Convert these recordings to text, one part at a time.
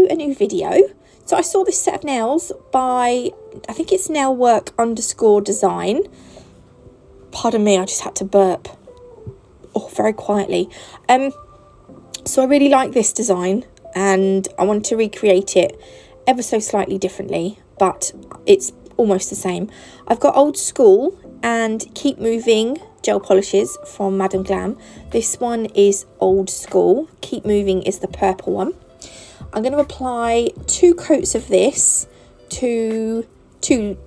do a new video. So I saw this set of nails by, I think it's nailwork_design. Pardon me, I just had to burp. Oh, very quietly. So I really like this design and I wanted to recreate it ever so slightly differently, but it's almost the same. I've got Old School and Keep Moving gel polishes from Madam Glam. This one is Old School. Keep Moving is the purple one. I'm going to apply 2 coats of this to two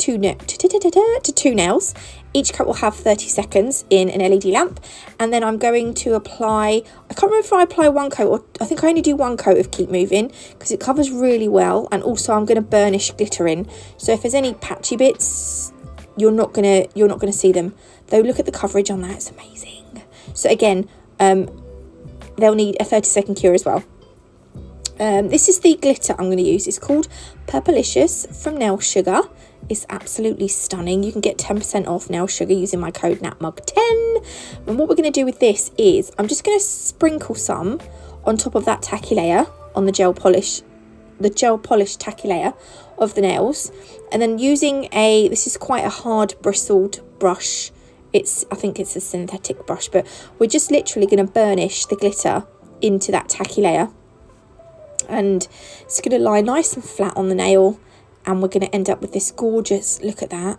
nails. Each coat will have 30 seconds in an LED lamp, and then I'm going to apply, I can't remember if I apply 1 coat or I think I only do 1 coat of Keep Moving because it covers really well, and also I'm going to burnish glitter in, so if there's any patchy bits you're not gonna see them. Though look at the coverage on that, it's amazing. So again, they'll need a 30-second cure as well. This is the glitter I'm going to use. It's called Purplicious from Nail Sugar. It's absolutely stunning. You can get 10% off Nail Sugar using my code NATMUG10. And what we're going to do with this is I'm just going to sprinkle some on top of that tacky layer on the gel polish tacky layer of the nails, and then using this is quite a hard bristled brush. I think it's a synthetic brush, but we're just literally going to burnish the glitter into that tacky layer, and it's going to lie nice and flat on the nail, and we're going to end up with this gorgeous, look at that.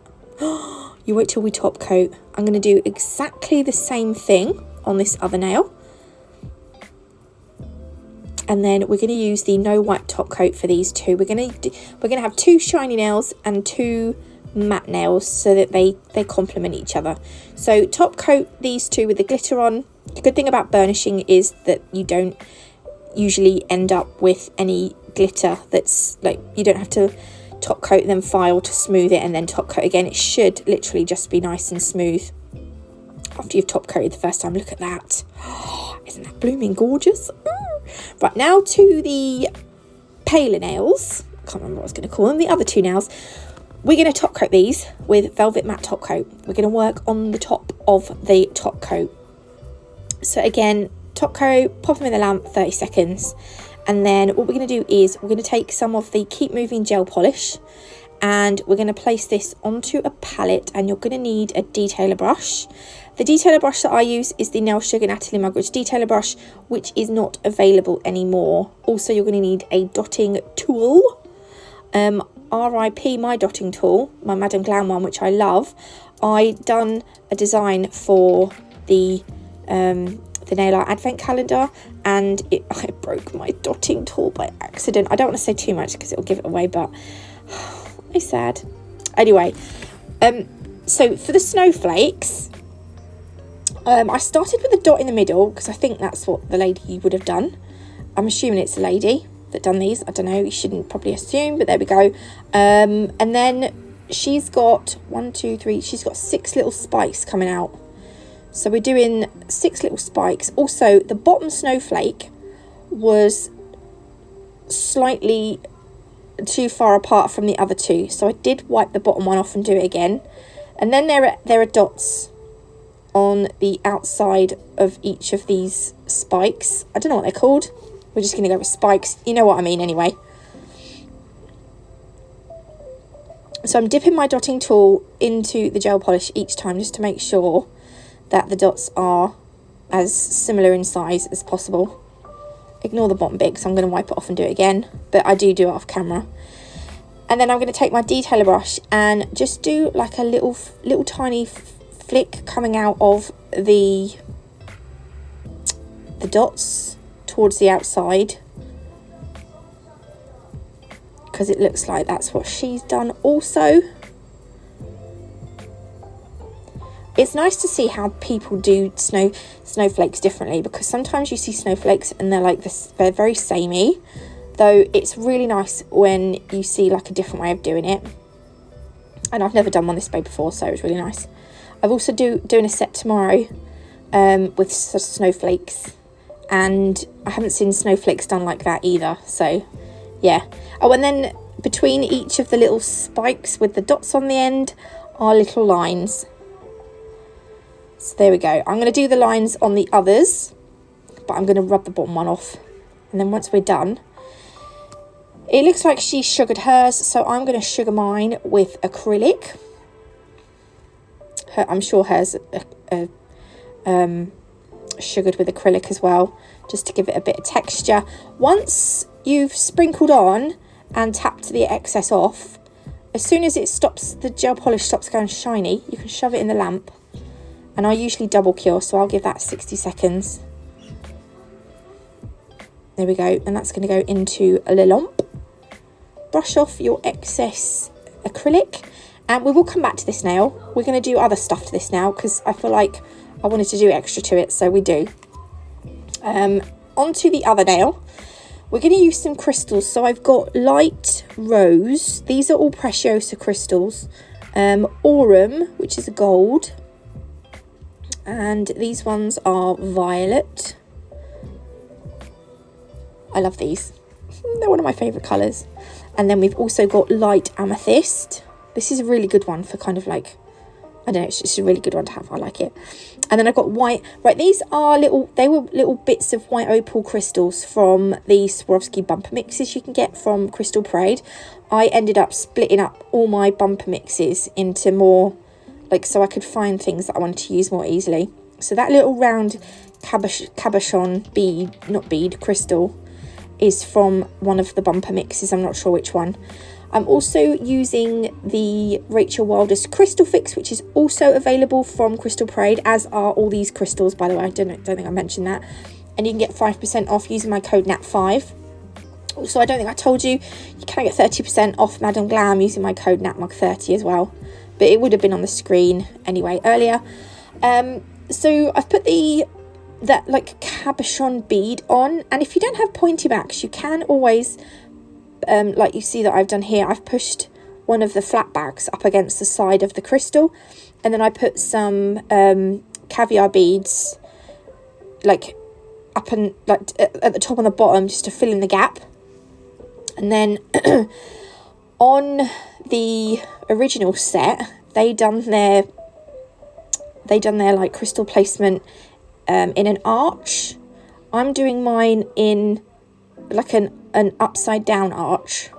You wait till we top coat. I'm going to do exactly the same thing on this other nail, and then we're going to use the no wipe top coat for these two. We're going to have 2 shiny nails and 2 matte nails so that they complement each other. So top coat these two with the glitter on. The good thing about burnishing is that you don't usually end up with any glitter that's like, you don't have to top coat then file to smooth it and then top coat again. It should literally just be nice and smooth after you've top coated the first time. Look at that. Isn't that blooming gorgeous? Right, now to the paler nails. I can't remember what I was going to call them. The other 2 nails. We're going to top coat these with Velvet Matte Top Coat. We're going to work on the top of the top coat. So again, top coat, pop them in the lamp, 30 seconds. And then what we're going to do is we're going to take some of the Keep Moving gel polish and we're going to place this onto a palette, and you're going to need a detailer brush. The detailer brush that I use is the Nail Sugar Natalie Mugridge detailer brush, which is not available anymore. Also, you're going to need a dotting tool. RIP my dotting tool, my Madam Glam one, which I love. I done a design for the nail art advent calendar, and I broke my dotting tool by accident. I don't want to say too much because it'll give it away, but it's sad. Anyway, so for the snowflakes, I started with a dot in the middle because I think that's what the lady would have done. I'm assuming it's a lady that done these. I don't know, you shouldn't probably assume, but there we go. And then she's got 1, 2, 3, she's got 6 little spikes coming out. So we're doing 6 little spikes. Also, the bottom snowflake was slightly too far apart from the other 2, so I did wipe the bottom one off and do it again. And then there are dots on the outside of each of these spikes. I don't know what they're called. We're just going to go with spikes. You know what I mean anyway. So I'm dipping my dotting tool into the gel polish each time just to make sure that the dots are as similar in size as possible. Ignore the bottom bit because I'm going to wipe it off and do it again, but I do it off camera. And then I'm going to take my detailer brush and just do like a little tiny flick coming out of the dots towards the outside, because it looks like that's what she's done also. It's nice to see how people do snowflakes differently, because sometimes you see snowflakes and they're like this, they're very samey, though it's really nice when you see like a different way of doing it. And I've never done one this way before, so it was really nice. I've also doing a set tomorrow with snowflakes, and I haven't seen snowflakes done like that either, so yeah. Oh, and then between each of the little spikes with the dots on the end are little lines. So there we go. I'm going to do the lines on the others, but I'm going to rub the bottom one off. And then once we're done, It looks like she sugared hers, so I'm going to sugar mine with acrylic. I'm sure hers sugared with acrylic as well, just to give it a bit of texture. Once you've sprinkled on and tapped the excess off, as soon as it stops, the gel polish stops going shiny, you can shove it in the lamp. And I usually double cure, so I'll give that 60 seconds. There we go, and that's going to go into a lamp. Brush off your excess acrylic, and we will come back to this nail. We're going to do other stuff to this now because I feel like I wanted to do extra to it, so we do. Onto the other nail. We're going to use some crystals. So I've got light rose. These are all Preciosa crystals. Aurum, which is a gold. And these ones are violet. I love these. They're one of my favourite colours. And then we've also got light amethyst. This is a really good one for kind of like, I don't know, it's just a really good one to have. I like it. And then I've got white. Right, these are they were little bits of white opal crystals from the Swarovski bumper mixes you can get from Crystal Parade. I ended up splitting up all my bumper mixes into more, like, so I could find things that I wanted to use more easily. So that little round cabochon crystal is from one of the bumper mixes. I'm not sure which one. I'm also using the Rachel Wilder's Crystal Fix, which is also available from Crystal Parade, as are all these crystals, by the way. I don't think I mentioned that. And you can get 5% off using my code NAT5. Also, I don't think I told you, you can get 30% off Madame Glam using my code NATMUG30 as well. But it would have been on the screen anyway earlier. So I've put that like cabochon bead on, and if you don't have pointy backs, you can always, like you see that I've done here, I've pushed one of the flat backs up against the side of the crystal, and then I put some caviar beads like up and like at the top and the bottom, just to fill in the gap. And then on the original set, they done their like crystal placement in an arch. I'm doing mine in like an upside down arch.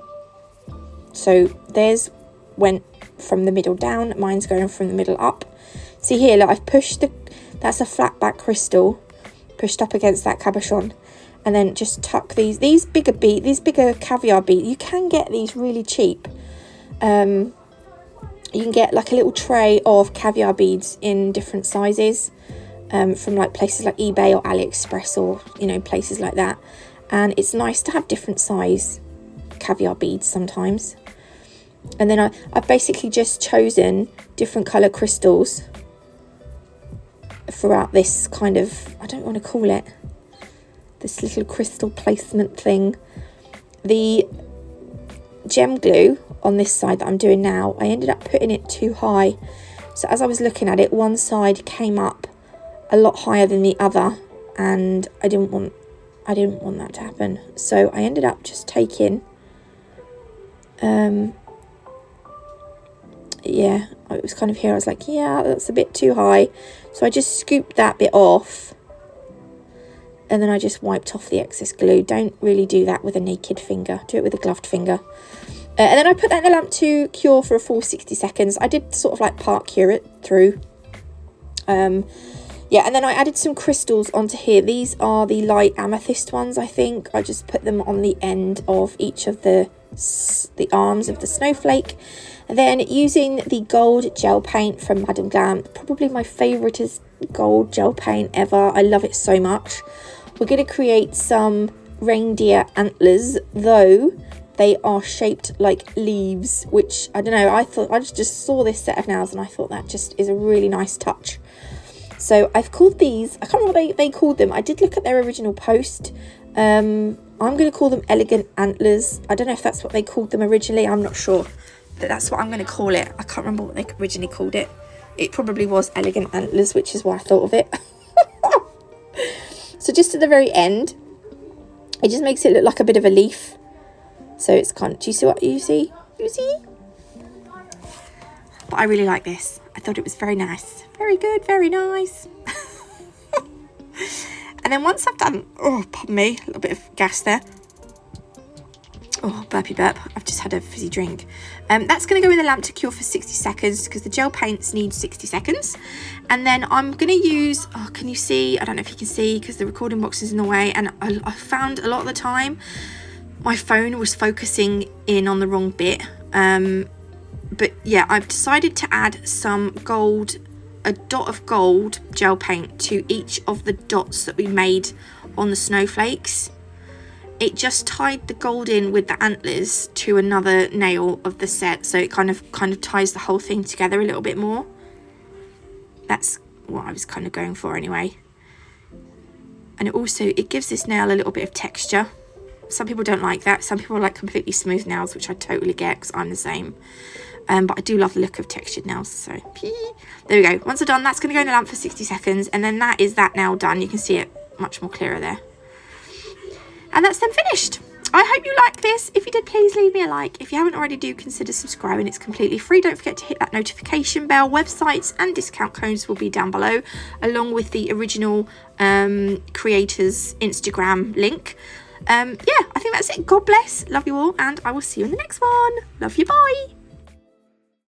So theirs went from the middle down, mine's going from the middle up. See here, look, I've pushed that's a flat back crystal pushed up against that cabochon, and then just tuck these bigger caviar beads. You can get these really cheap. You can get like a little tray of caviar beads in different sizes from like places like eBay or AliExpress, or places like that. And it's nice to have different size caviar beads sometimes. And then I've basically just chosen different colour crystals throughout this kind of, I don't want to call it, this little crystal placement thing. The gem glue on this side that I'm doing now, I ended up putting it too high. So as I was looking at it, one side came up a lot higher than the other, and I didn't want that to happen. So I ended up just taking yeah, it was kind of here, I was like, yeah, that's a bit too high. So I just scooped that bit off, and then I just wiped off the excess glue. Don't really do that with a naked finger, do it with a gloved finger. And then I put that in the lamp to cure for a full 60 seconds. I did sort of like part cure it through. Yeah, and then I added some crystals onto here. These are the light amethyst ones, I think. I just put them on the end of each of the arms of the snowflake. And then using the gold gel paint from Madame Glam, probably my favourite is gold gel paint ever. I love it so much. We're going to create some reindeer antlers, though they are shaped like leaves, which, I don't know, I just saw this set of nails and I thought that just is a really nice touch. So I've called these, I can't remember what they called them. I did look at their original post. I'm going to call them elegant antlers. I don't know if that's what they called them originally. I'm not sure. But that's what I'm going to call it. I can't remember what they originally called it. It probably was elegant antlers, which is why I thought of it. So just at the very end, it just makes it look like a bit of a leaf. So it's kind of, do you see what you see? You see? But I really like this. I thought it was very nice. Very good, very nice. And then once I've done, oh, pardon me, a little bit of gas there. Oh, burpy burp. I've just had a fizzy drink. That's going to go in the lamp to cure for 60 seconds because the gel paints need 60 seconds. And then I'm going to use, oh, can you see? I don't know if you can see because the recording box is in the way. And I found a lot of the time my phone was focusing in on the wrong bit. But yeah, I've decided to add some gold, a dot of gold gel paint to each of the dots that we made on the snowflakes. It just tied the gold in with the antlers to another nail of the set, so it kind of ties the whole thing together a little bit more. That's what I was kind of going for anyway. And it gives this nail a little bit of texture. Some people don't like that. Some people like completely smooth nails, which I totally get because I'm the same. But I do love the look of textured nails, so there we go. Once I'm done, that's going to go in the lamp for 60 seconds, and then that is that nail done. You can see it much more clearer there. And that's then finished. I hope you like this. If you did, please leave me a like. If you haven't already, do consider subscribing. It's completely free. Don't forget to hit that notification bell. Websites and discount codes will be down below, along with the original creators Instagram link. Yeah, I think that's it. God bless. Love you all, and I will see you in the next one. Love you. Bye.